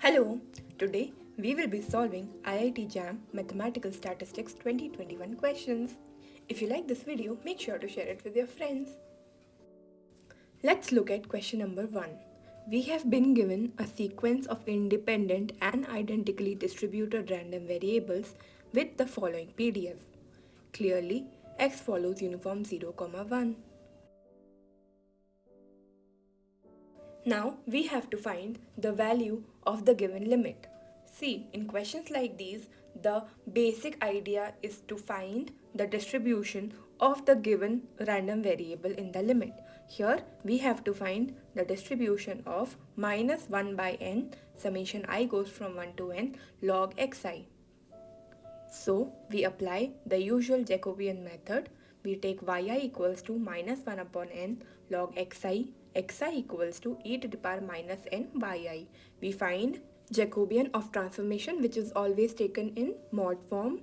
Hello, today we will be solving IIT JAM Mathematical Statistics 2021 questions. If you like this video, make sure to share it with your friends. Let's look at question number 1. We have been given a sequence of independent and identically distributed random variables with the following PDF. Clearly, x follows uniform 0, 1. Now we have to find the value of the given limit. See, in questions like these, the basic idea is to find the distribution of the given random variable in the limit. Here we have to find the distribution of minus 1 by n summation I goes from 1 to n log xi. So we apply the usual Jacobian method. We take yi equals to minus 1 upon n log xi equals to e to the power minus n by I. We find Jacobian of transformation, which is always taken in mod form.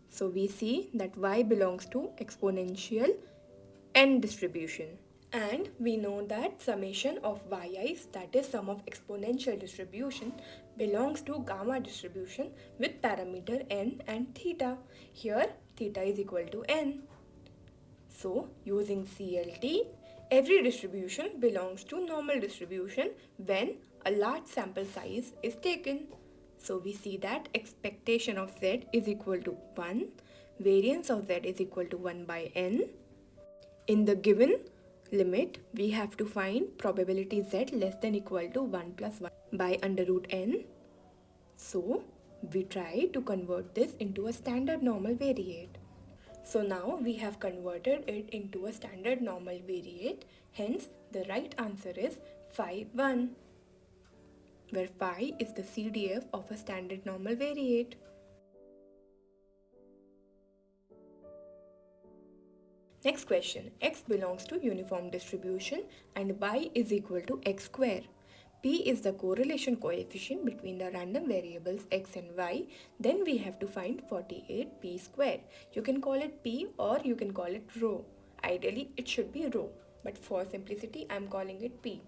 So we see that y belongs to exponential n distribution. And we know that summation of yi's, that is sum of exponential distribution, belongs to gamma distribution with parameter n and theta. Here theta is equal to n. So using CLT, every distribution belongs to normal distribution when a large sample size is taken. So we see that expectation of z is equal to 1, variance of z is equal to 1 by n. In the given limit, we have to find probability z less than equal to 1 plus 1 by under root n. So we try to convert this into a standard normal variate. So now we have converted it into a standard normal variate. Hence the right answer is phi 1, where phi is the CDF of a standard normal variate. Next question, x belongs to uniform distribution and y is equal to x square. P is the correlation coefficient between the random variables x and y. Then we have to find 48p square. You can call it p or you can call it rho. Ideally it should be rho, but for simplicity I am calling it p.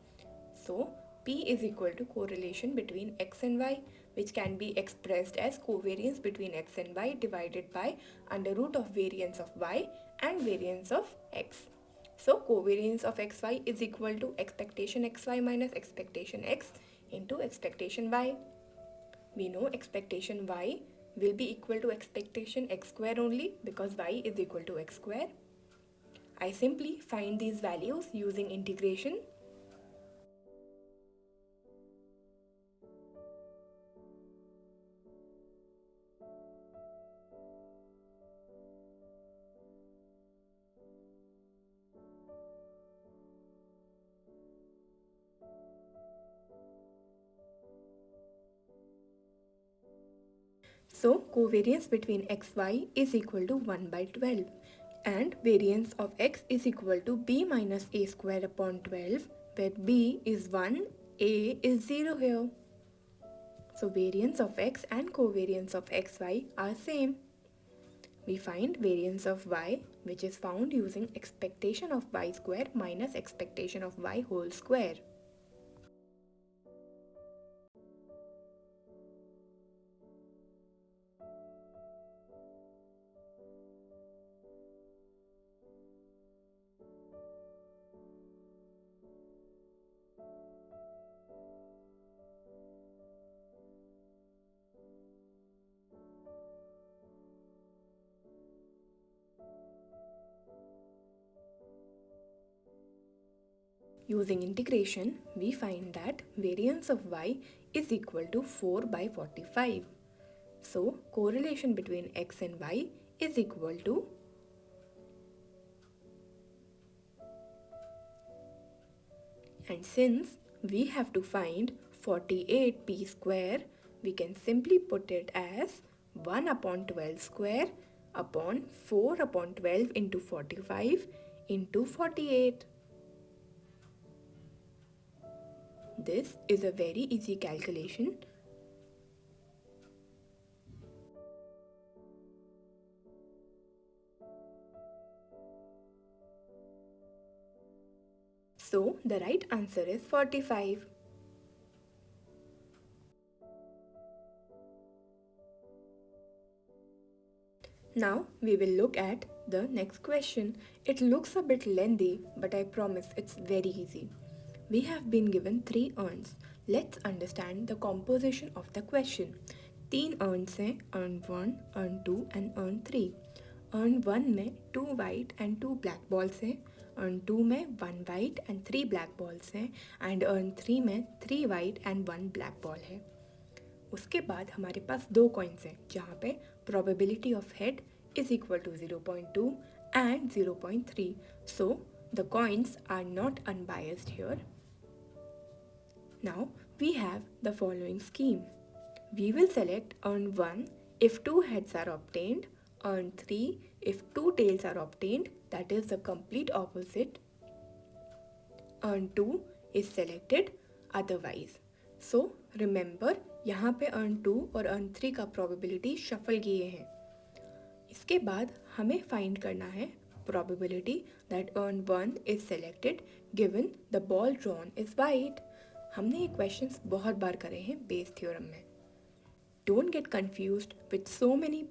So p is equal to correlation between x and y, which can be expressed as covariance between x and y divided by under root of variance of y and variance of x. So covariance of xy is equal to expectation xy minus expectation x into expectation y. We know expectation y will be equal to expectation x square only because y is equal to x square. I simply find these values using integration. So covariance between xy is equal to 1 by 12 and variance of x is equal to b minus a square upon 12, where b is 1, a is 0 here. So variance of x and covariance of xy are same. We find variance of y, which is found using expectation of y square minus expectation of y whole square. Using integration, we find that variance of y is equal to 4 by 45. So correlation between x and y is equal to and since we have to find 48p square, we can simply put it as 1 upon 12 square upon 4 upon 12 into 45 into 48. This is a very easy calculation. So the right answer is 45. Now we will look at the next question. It looks a bit lengthy, but I promise it's very easy. We have been given three urns. Let's understand the composition of the question. तीन urns हैं, urn 1, urn 2 and urn 3. urn 1 में 2 white and 2 black balls हैं, urn 2 में 1 white and 3 black balls हैं and urn 3 में 3 white and 1 black ball है. उसके बाद हमारे पास दो कॉइन्स हैं जहाँ पे probability of head is equal to 0.2 and 0.3. So the coins are not unbiased here. Now we have the following scheme. We will select urn 1 if two heads are obtained, urn 3 if two tails are obtained, that is the complete opposite. urn 2 is selected otherwise. So remember यहाँ पे earn 2 और earn 3 का probability shuffle किए हैं. इसके बाद हमें find करना है probability that urn 1 is selected given the ball drawn is white. हमने ये क्वेश्चंस बहुत बार करे हैं बेस थ्योरम में. Don't get confused with so many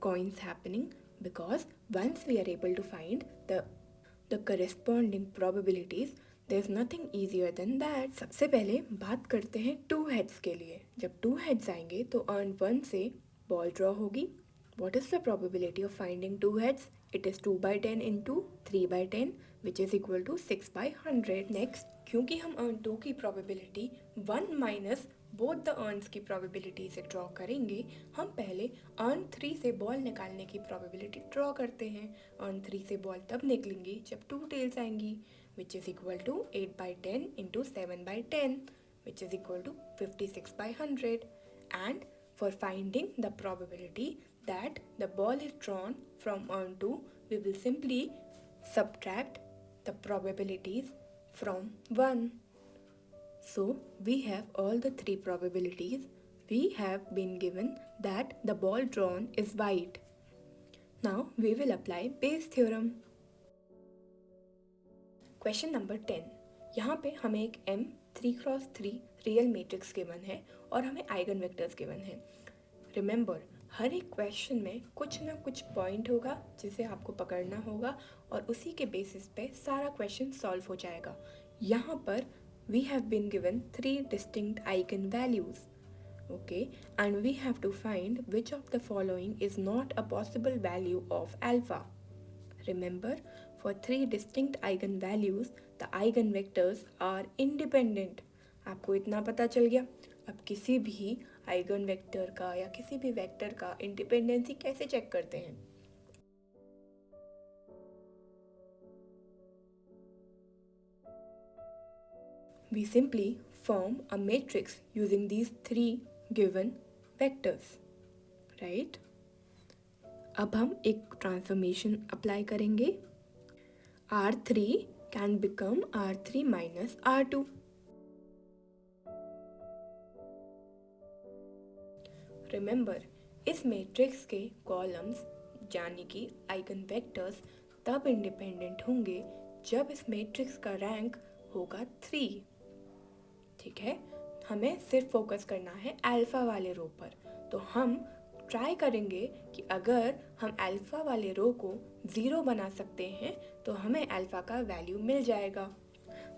coins happening because once we are able to find the corresponding probabilities there is nothing easier than that. सबसे पहले बात करते हैं टू हेड्स के लिए. जब टू हेड्स आएंगे तो अर्न 1 से बॉल ड्रॉ होगी. What is the probability of finding two heads? It is 2 by 10 into 3 by 10 which is equal to 6 by 100. Next, क्योंकि हम अर्न 2 की probability 1 minus both the earns की probability से draw करेंगे, हम पहले अर्न 3 से बॉल निकालने की probability draw करते हैं. अर्न 3 से बॉल तब निकलेंगी जब 2 tails आएंगी which is equal to 8 by 10 into 7 by 10 which is equal to 56 by 100. And for finding the probability that the ball is drawn from urn 2, we will simply subtract the probabilities from 1. So we have all the three probabilities. We have been given that the ball drawn is white. Now we will apply Bayes theorem. Question number 10. यहाँ पे हमें एक M 3x3 real matrix given है और हमें eigen vectors given है. Remember, हर एक question में कुछ ना कुछ पॉइंट होगा जिसे आपको पकड़ना होगा और उसी के बेसिस पे सारा क्वेश्चन सॉल्व हो जाएगा. यहाँ पर we have been given 3 distinct eigenvalues. okay, and we have to find which of the following is not a possible value of alpha. Remember, for 3 distinct eigenvalues, the eigenvectors are independent. आपको इतना पता चल गया. अब किसी भी eigen vector का या किसी भी वेक्टर का इंडिपेंडेंसी कैसे चेक करते हैं? We simply form a matrix using these 3 given vectors, right? अब हम एक ट्रांसफॉर्मेशन अप्लाई करेंगे. R3 can become R3 minus R2. Remember, इस मैट्रिक्स के कॉलम्स यानी कि आइगन वेक्टर्स तब इंडिपेंडेंट होंगे जब इस मैट्रिक्स का रैंक होगा 3. ठीक है, हमें सिर्फ फोकस करना है अल्फ़ा वाले रो पर. तो हम ट्राई करेंगे कि अगर हम अल्फ़ा वाले रो को 0 बना सकते हैं तो हमें अल्फ़ा का वैल्यू मिल जाएगा.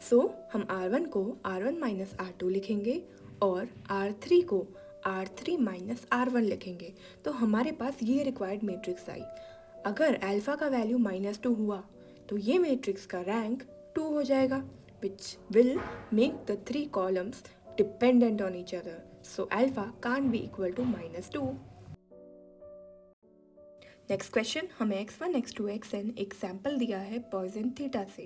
सो हम R1 को R1 माइनस R2 लिखेंगे और R3 को R3 माइनस R1 लिखेंगे. तो हमारे पास ये रिक्वायर्ड मैट्रिक्स आई. अगर अल्फ़ा का वैल्यू -2 हुआ तो ये मैट्रिक्स का रैंक 2 हो जाएगा, which will make the 3 columns dependent on each other. So alpha can't be equal to -2. Next question, हमें x1, x2, xn एक सैम्पल दिया है पॉइसन थीटा से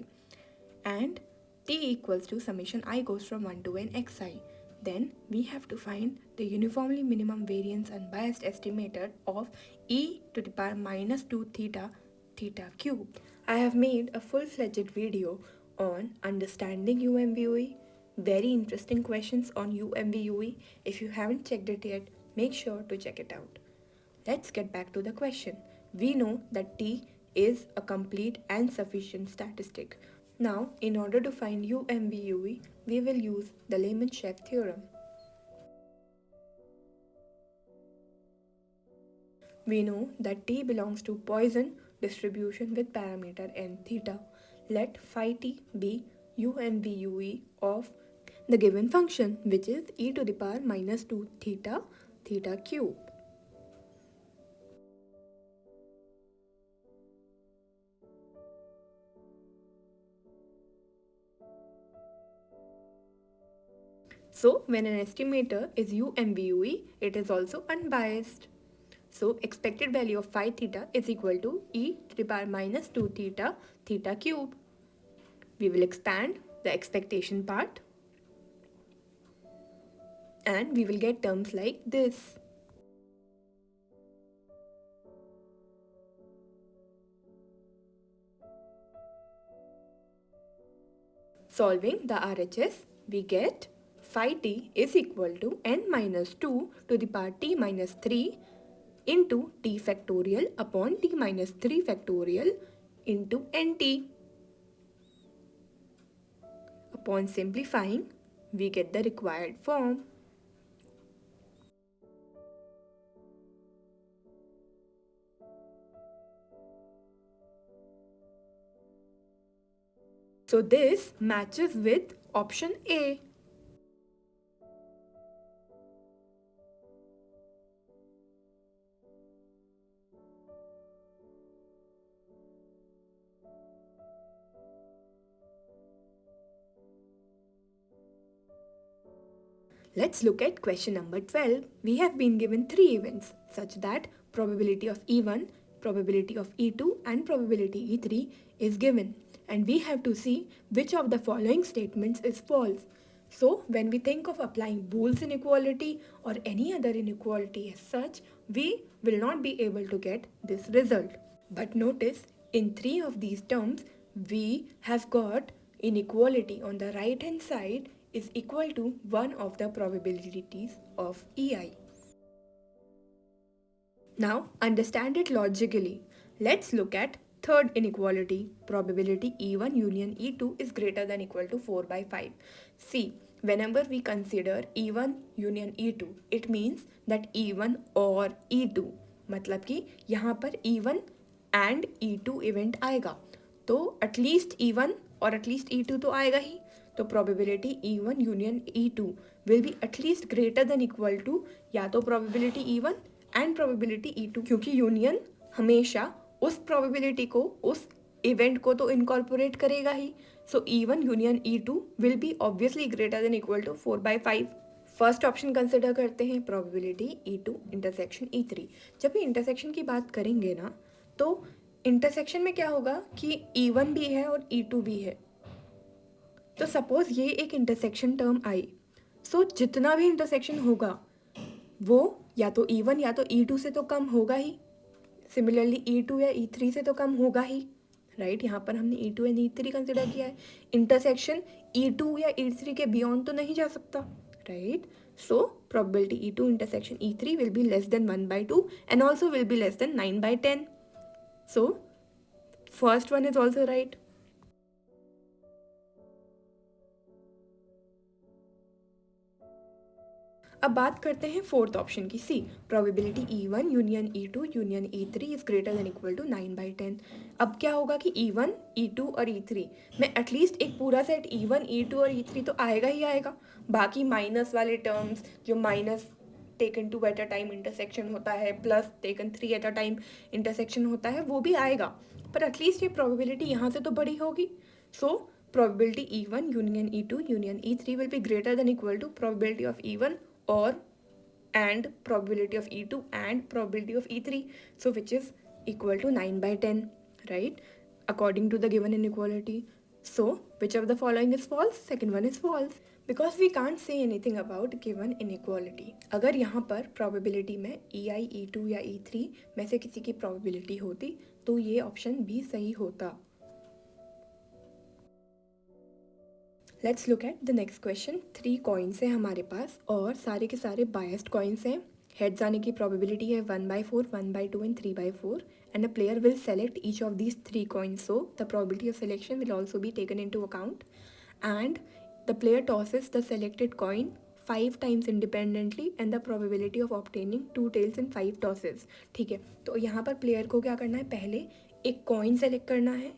and t equals to summation I goes from 1 to n xi. Then we have to find the uniformly minimum variance unbiased estimator of e to the power -2 theta cube. I have made a full-fledged video on understanding UMVUE. Very interesting questions on UMVUE. If you haven't checked it yet, make sure to check it out. Let's get back to the question. We know that t is a complete and sufficient statistic. Now, in order to find UMVUE, we will use the Lehmann-Scheff theorem. We know that T belongs to Poisson distribution with parameter n theta. Let phi t be UMVUE of the given function, which is e to the power minus 2 theta theta cube. So when an estimator is UMVUE, it is also unbiased. So expected value of phi theta is equal to e to the power minus 2 theta theta cube. We will expand the expectation part and we will get terms like this. Solving the RHS, we get phi t is equal to n minus 2 to the power t minus 3 into t factorial upon t minus 3 factorial into nt. Upon simplifying, we get the required form. So this matches with option A. Let's look at question number 12. We have been given three events such that probability of E1, probability of E2 and probability E3 is given, and we have to see which of the following statements is false. So when we think of applying Boole's inequality or any other inequality as such, we will not be able to get this result. But notice in three of these terms, we have got inequality on the right hand side is equal to one of the probabilities of EI. Now understand it logically. Let's look at third inequality. Probability E1 union E2 is greater than equal to 4 by 5. See, whenever we consider E1 union E2, it means that E1 or E2, मतलब कि यहाँ पर E1 and E2 event आएगा, तो at least E1 और at least E2 तो आएगा ही. तो probability E1 union E2 will be at least greater than equal to या तो probability E1 and probability E2, क्योंकि यूनियन हमेशा उस प्रोबेबिलिटी को, उस इवेंट को तो इनकॉर्पोरेट करेगा ही. So E1 union E2 will be obviously greater than equal to 4/5. First option consider करते हैं, प्रोबेबिलिटी E2 इंटरसेक्शन E3. जब भी इंटरसेक्शन की बात करेंगे ना, तो इंटरसेक्शन में क्या होगा कि E1 भी है और E2 भी है. तो सपोज ये एक इंटरसेक्शन टर्म आई, सो जितना भी इंटरसेक्शन होगा वो या तो E1 या तो E2 से तो कम होगा ही. सिमिलरली E2 या E3 से तो कम होगा ही, राइट. यहाँ पर हमने E2 एंड E3 कंसिडर किया है. इंटरसेक्शन E2 या E3 के बियॉन्ड तो नहीं जा सकता, right. So probability E2 intersection E3 will be less than 1/2 and also will be less than 9/10. So first one is also right. अब बात करते हैं फोर्थ ऑप्शन की. See, probability E1 union E2 union E3 is greater than equal to 9/10. अब क्या होगा कि E1, E2 और E3 में एटलीस्ट एक पूरा सेट E1, E2 और E3 तो आएगा ही आएगा. बाकी माइनस वाले टर्म्स, जो minus taken 2 at a time intersection होता है plus taken 3 at a time intersection होता है, वो भी आएगा. पर एटलीस्ट ये प्रोबेबिलिटी यहाँ से तो बड़ी होगी. सो probability E1 union E2 union E3 will be greater than equal to probability of E1 or and probability of E2 and probability of E3, so which is equal to 9/10, right, according to the given inequality. So which of the following is false? Second one is false, because we can't say anything about given inequality. अगर यहाँ पर probability में EI, E2 या E3 में से किसी की probability होती तो ये ऑप्शन भी सही होता. Let's look at the next question. 3 coins हैं हमारे पास और सारे के सारे बायस्ड कॉइन्स हैं. हेड्स आने की प्रोबेबिलिटी है 1/4, 1/2 and 3/4, and a player will select each of these 3 coins. So the probability of selection will also be taken into account, and the player tosses the selected coin 5 times independently and the probability of obtaining 2 tails in 5 tosses. ठीक है, तो यहाँ पर player को क्या करना है, पहले एक कॉइन सेलेक्ट करना है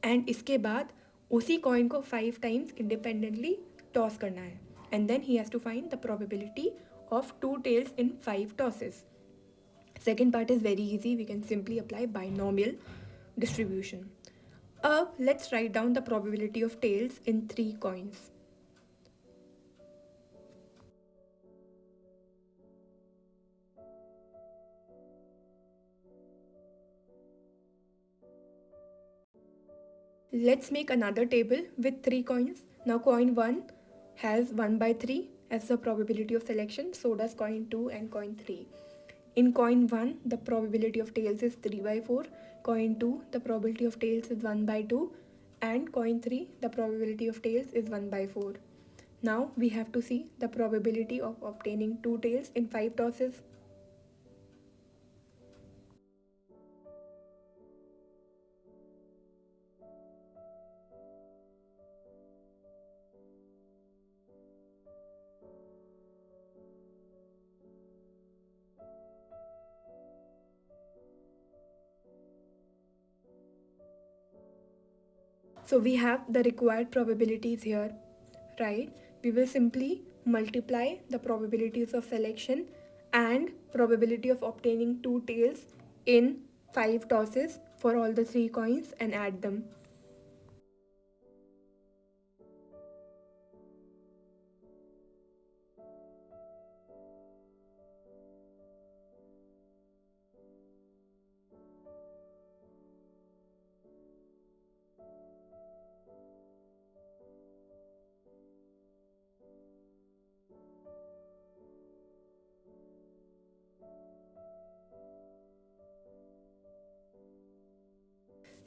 एंड इसके बाद उसी कॉइन को 5 टाइम्स इंडिपेंडेंटली टॉस करना है and then he has to find the probability of 2 tails in 5 tosses. Second part is very easy. We can simply apply binomial distribution. Let's write down the probability of tails in 3 coins. Let's make another table with 3 coins. Now coin 1 has 1 by 3 as the probability of selection, so does coin 2 and coin 3. In coin 1, the probability of tails is 3 by 4, coin 2, the probability of tails is 1 by 2, and coin 3, the probability of tails is 1 by 4. Now we have to see the probability of obtaining 2 tails in 5 tosses. So we have the required probabilities here, right? We will simply multiply the probabilities of selection and probability of obtaining 2 tails in 5 tosses for all the 3 coins and add them.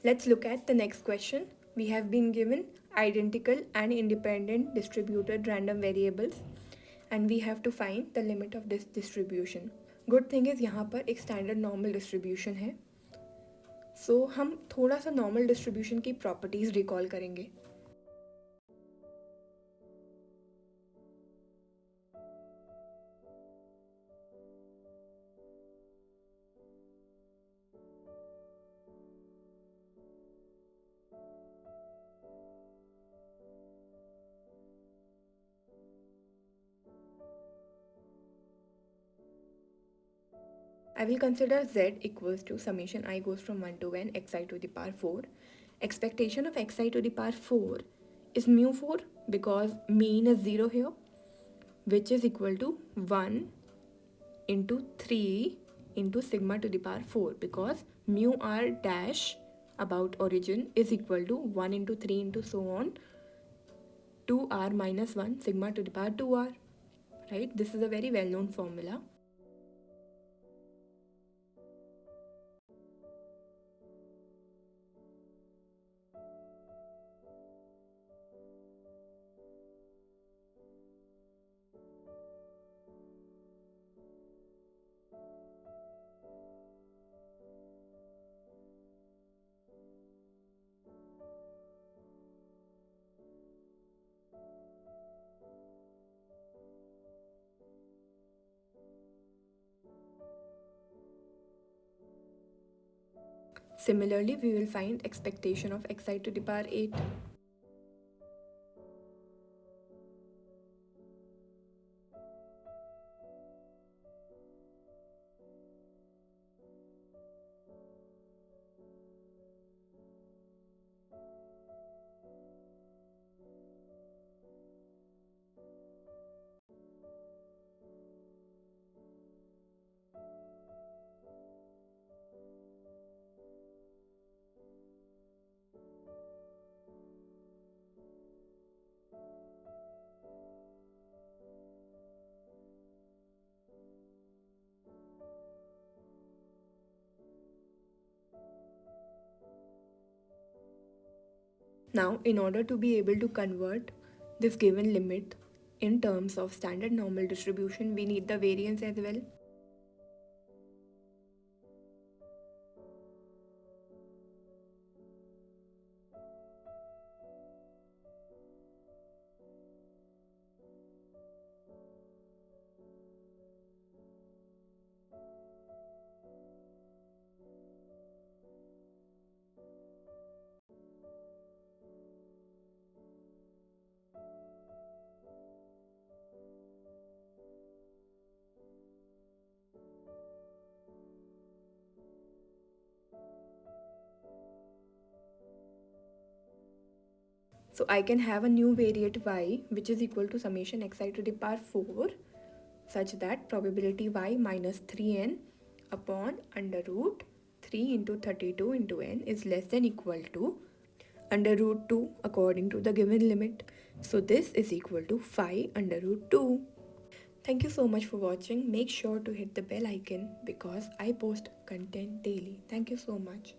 Let's look at the next question. We have been given identical and independent distributed random variables and we have to find the limit of this distribution. Good thing is यहाँ पर एक standard normal distribution है. So हम थोड़ा सा normal distribution की properties recall करेंगे. I will consider z equals to summation I goes from 1 to n xi to the power 4. Expectation of xi to the power 4 is mu 4 because mean is 0 here, which is equal to 1 into 3 into sigma to the power 4 because mu r dash about origin is equal to 1 into 3 into so on 2r minus 1 sigma to the power 2r. Right? This is a very well known formula. Similarly, we will find expectation of xi to the power 8. Now, in order to be able to convert this given limit in terms of standard normal distribution, we need the variance as well. So I can have a new variate y which is equal to summation xi to the power 4 such that probability y minus 3n upon under root 3 into 32 into n is less than equal to under root 2 according to the given limit. So this is equal to 5 under root 2. Thank you so much for watching. Make sure to hit the bell icon because I post content daily. Thank you so much.